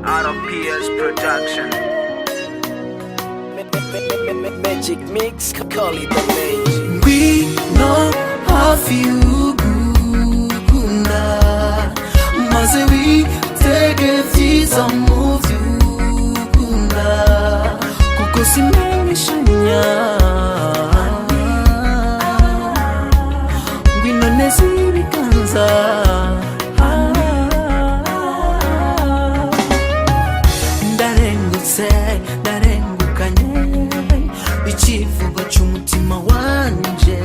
Out of PS Production. Magic mix, call it the magic. We know how feel gukunda maze witegevyiza mu vy'ukunda kuko simenishanya ngwino neza ibiganza ndarengutse ndarengukanye ikivugo c'umutima wanje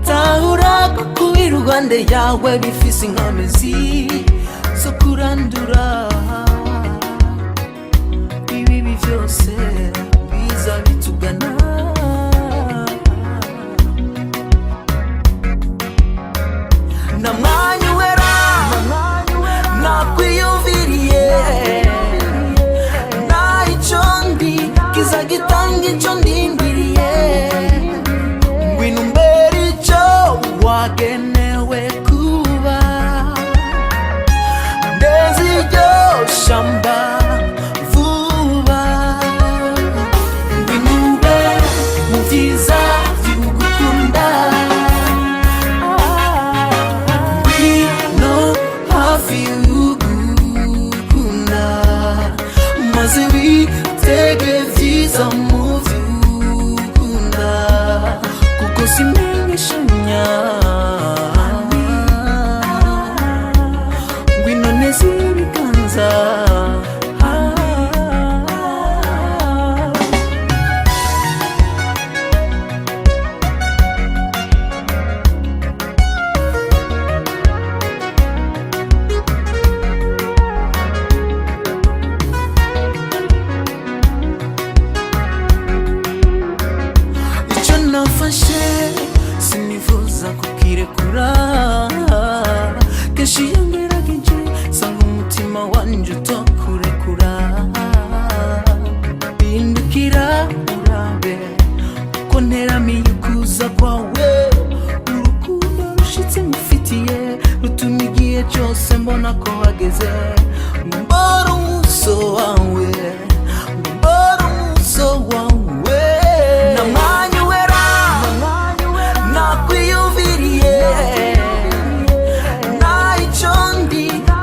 tahura kuba iruhande yawe bifise inkomezi zo kurandura ibibi vyose biza bitugana namwanya wera nakwiyumviriye kiza gitanga ico ndindiriye ngwino umbere ico wagenewe kuba ndezi iryo shamba vuba ngwino ube mu vyiza vy'ugukunda ngwino hafi y'ugukunda maze witegevyiza mu vy'ukunda kuko simenishanya ngwino neza ibiganza nafashe sinifuza kukirekura kenshi iyo ngerageje nsanga umutima wanje utokurekura bindukira urabe uko nteramiye ukuza kwawe urukundo rushitse ngufitiye rutuma igihe cyose mbona ko wageze ngo mbore umuso wawe ngo mbore umuso wawe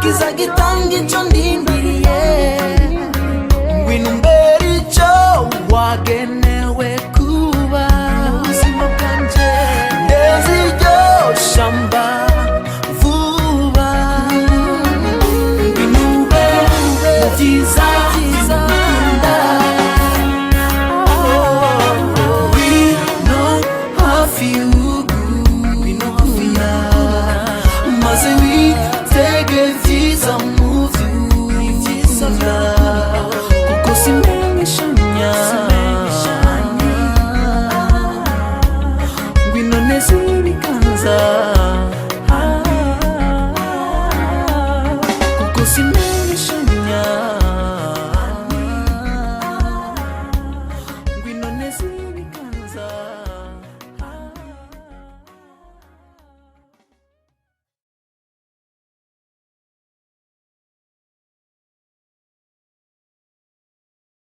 kiza gitanga ico ndindiriye ngwino umbere ico wagenewe kuba ubuzima bwanje ndezi iryo shamba vuba ngwino ube mu vyiza vy'ugukunda we know hafi